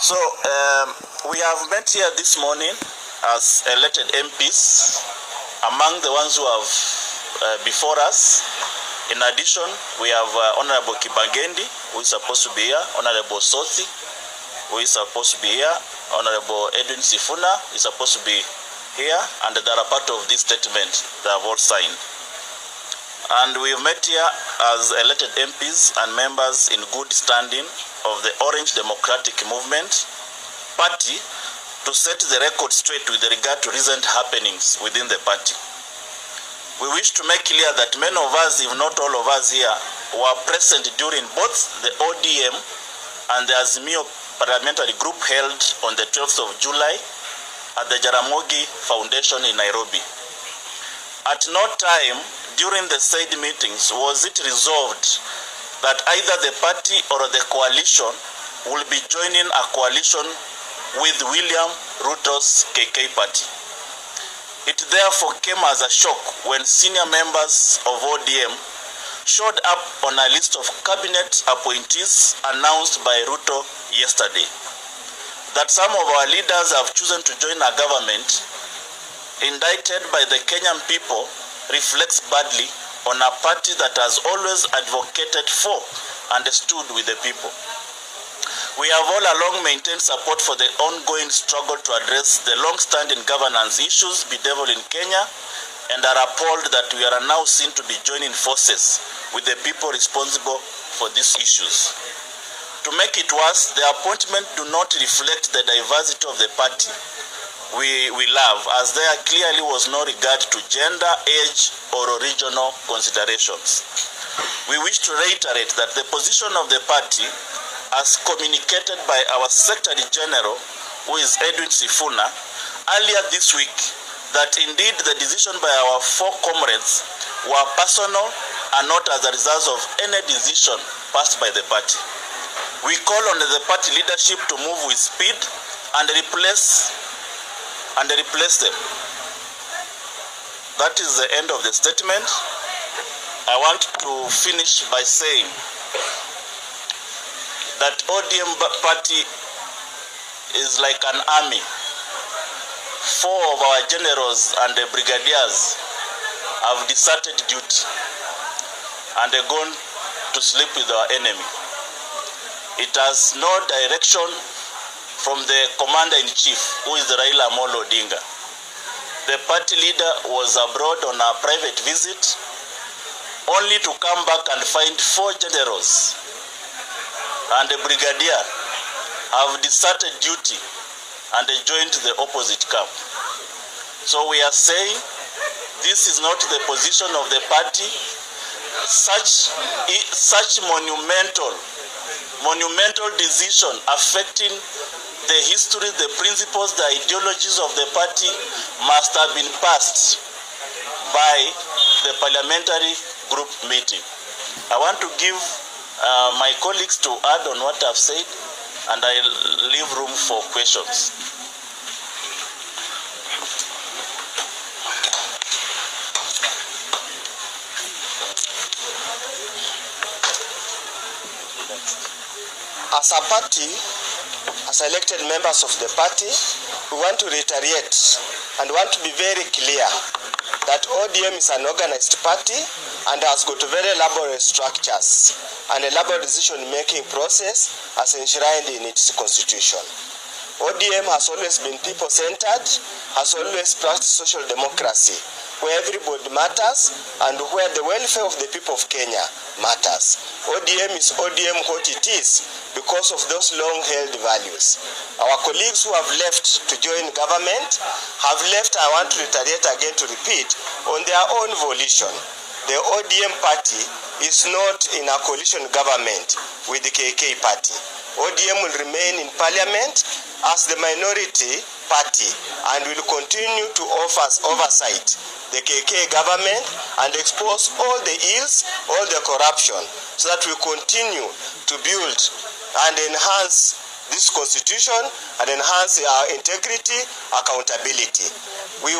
So we have met here this morning as elected MPs, among the ones who have before us. In addition, we have Honorable Kibangendi, who is supposed to be here, Honorable Sothi, who is supposed to be here, Honorable Edwin Sifuna is supposed to be here, and they are part of this statement they have all signed. And we have met here as elected MPs and members in good standing of the Orange Democratic Movement Party to set the record straight with regard to recent happenings within the party. We wish to make clear that many of us, if not all of us here, were present during both the ODM and the Azimio parliamentary group held on the 12th of July at the Jaramogi Foundation in Nairobi. At no time during the said meetings was it resolved that either the party or the coalition will be joining a coalition with William Ruto's KK party. It therefore came as a shock when senior members of ODM showed up on a list of cabinet appointees announced by Ruto yesterday. That some of our leaders have chosen to join a government indicted by the Kenyan people reflects badly on a party that has always advocated for and stood with the people. We have all along maintained support for the ongoing struggle to address the long-standing governance issues bedeviled in Kenya, and are appalled that we are now seen to be joining forces with the people responsible for these issues. To make it worse, the appointment do not reflect the diversity of the party we love, as there clearly was no regard to gender, age, or regional considerations. We wish to reiterate that the position of the party, as communicated by our Secretary General, who is Edwin Sifuna, earlier this week, that indeed the decision by our four comrades were personal and not as a result of any decision passed by the party. We call on the party leadership to move with speed and replace them. That is the end of the statement. I want to finish by saying that ODM party is like an army. Four of our generals and the brigadiers have deserted duty and they're gone to sleep with our enemy. It has no direction from the commander-in-chief, who is Raila Amolo Odinga. The party leader was abroad on a private visit, only to come back and find four generals and the brigadier have deserted duty and they joined the opposite camp. So we are saying this is not the position of the party. Such monumental decision affecting the history, the principles, the ideologies of the party must have been passed by the parliamentary group meeting. I want to give my colleagues to add on what I've said, and I'll leave room for questions. As a party, as elected members of the party, we want to reiterate and want to be very clear that ODM is an organized party and has got very elaborate structures and elaborate decision-making process as enshrined in its constitution. ODM has always been people-centered, has always practiced social democracy, where everybody matters and where the welfare of the people of Kenya matters. ODM is ODM what it is because of those long-held values. Our colleagues who have left to join government have left, I want to reiterate again to repeat, on their own volition. The ODM party is not in a coalition government with the KK party. ODM will remain in parliament as the minority party and will continue to offer oversight the KK government and expose all the ills, all the corruption, so that we continue to build and enhance this constitution and enhance our integrity, accountability. We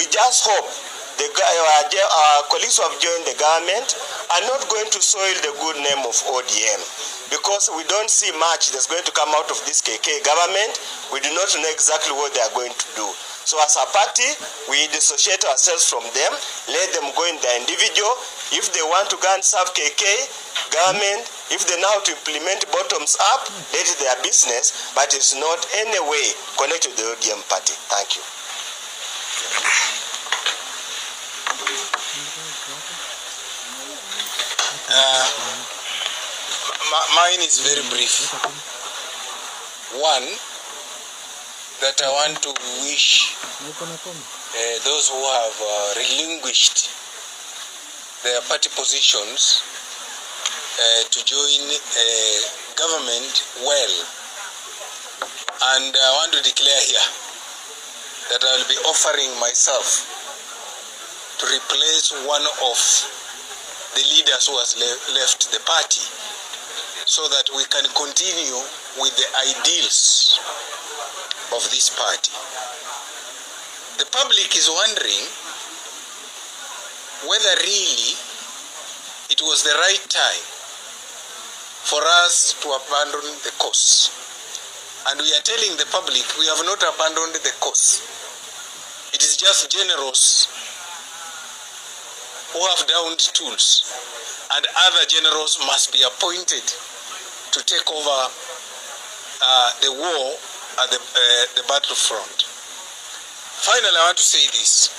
just hope our colleagues who have joined the government are not going to soil the good name of ODM, because we don't see much that's going to come out of this KK government. We do not know exactly what they are going to do. So as a party, we dissociate ourselves from them, let them go in their individual. If they want to go and serve KK government, if they know how to implement bottoms up, that is their business, but it's not any way connected to the ODM party. Thank you. Mine is very brief. One, that I want to wish those who have relinquished their party positions to join government well. And I want to declare here that I will be offering myself to replace one of the leaders who has left the party, so that we can continue with the ideals of this party. The public is wondering whether really it was the right time for us to abandon the cause. And we are telling the public we have not abandoned the cause. It is just generals who have downed tools, and other generals must be appointed to take over the war at the battlefront. Finally, I want to say this.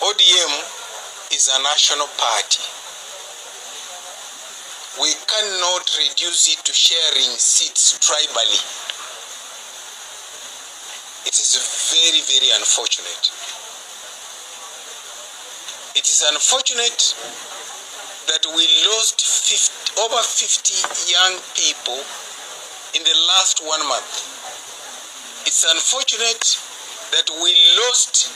ODM is a national party. We cannot reduce it to sharing seats tribally. It is very, very unfortunate. It is unfortunate that we lost over 50 young people in the last 1 month. It's unfortunate that we lost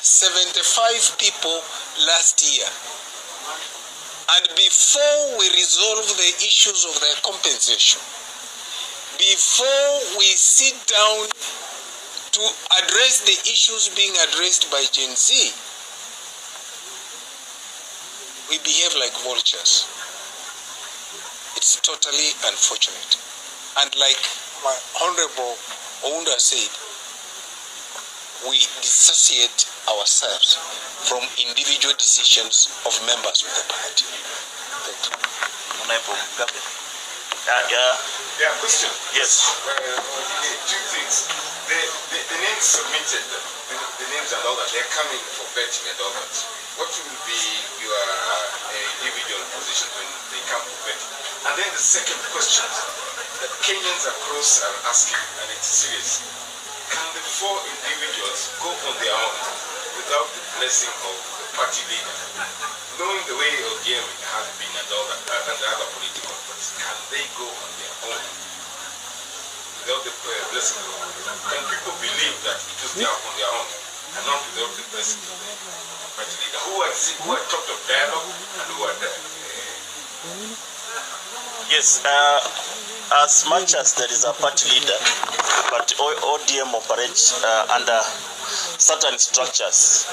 75 people last year. And before we resolve the issues of their compensation, before we sit down to address the issues being addressed by Gen Z, we behave like vultures. It's totally unfortunate. And like my Honorable Ounda said, we dissociate ourselves from individual decisions of members of the party. Thank you. Yeah, question. Yes. Two things. The names submitted, the names and all that, they're coming for vetting and all that. What will be your individual position when they come for vetting? And then the second question that Kenyans across are asking, and it's serious. Can the four individuals go on their own without the blessing of the party leader? Knowing the way ODM has been and all that, and the other political parties, can they go on their own without the blessing of the party? Can people believe that it was they are on their own and not without the blessing of the party leader? Who had talked of dialogue and who had... Yes, as much as there is a party leader, but ODM operates under certain structures,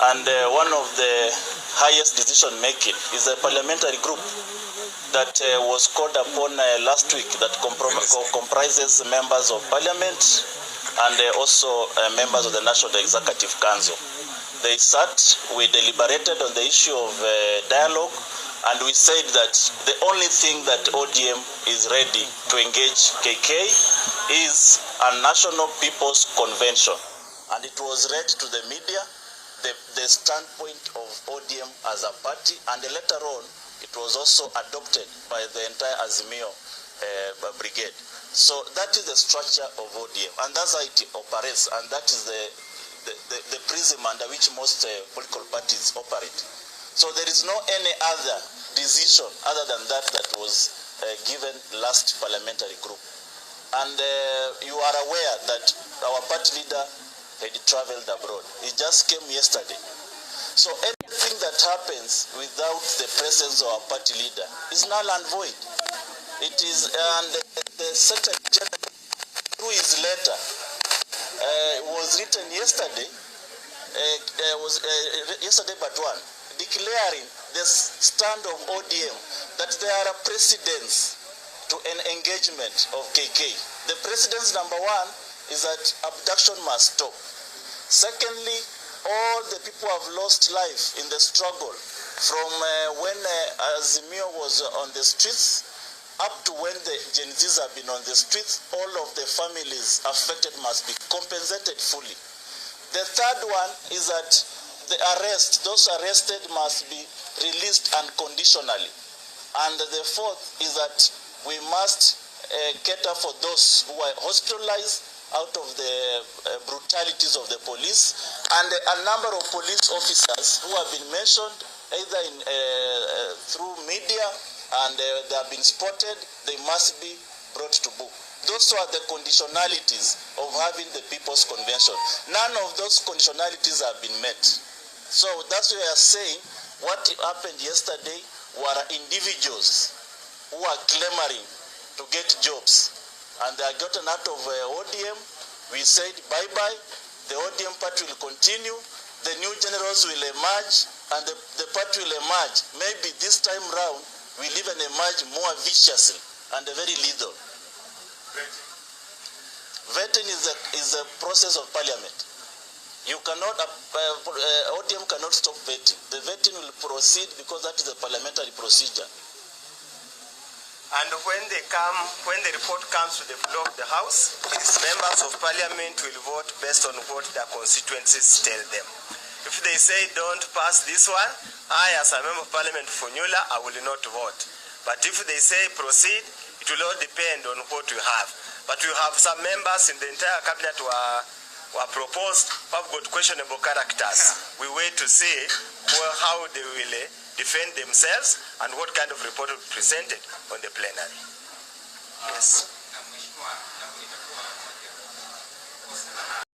and one of the highest decision making is a parliamentary group that was called upon last week that comprises members of parliament and also members of the National Executive Council. They sat, we deliberated on the issue of dialogue, and we said that the only thing that ODM is ready to engage KK is a National People's Convention. And it was read to the media, the standpoint of ODM as a party, and later on, it was also adopted by the entire Azimio brigade. So that is the structure of ODM, and that's how it operates, and that is the prism under which most political parties operate. So there is no any other decision other than that was given last parliamentary group. And you are aware that our party leader had traveled abroad. He just came yesterday. So anything that happens without the presence of our party leader is null and void. It is, and the Secretary General, through his letter, was written yesterday, yesterday but one, declaring the stand of ODM that there are precedents to an engagement of KK. The precedents, number one, is that abduction must stop. Secondly, all the people have lost life in the struggle from when Azimio was on the streets up to when the Gen Zs have been on the streets. All of the families affected must be compensated fully. The third one is that those arrested must be released unconditionally. And the fourth is that we must cater for those who are hospitalized out of the brutalities of the police, and a number of police officers who have been mentioned either through media and they have been spotted, they must be brought to book. Those are the conditionalities of having the People's Convention. None of those conditionalities have been met. So that's why we are saying what happened yesterday were individuals who are clamoring to get jobs. And they are gotten out of ODM. We said bye-bye. The ODM party will continue. The new generals will emerge, and the party will emerge. Maybe this time round, we'll even emerge more viciously and very lethal. Vetting is a process of parliament. You cannot, ODM cannot stop vetting. The vetting will proceed because that is a parliamentary procedure. And when the report comes to the floor of the House, members of Parliament will vote based on what their constituencies tell them. If they say don't pass this one, I as a member of Parliament for Nyula, I will not vote. But if they say proceed, it will all depend on what you have. But you have some members in the entire cabinet who are proposed, who have got questionable characters. We wait to see how they will defend themselves and what kind of report will be presented on the plenary. Yes.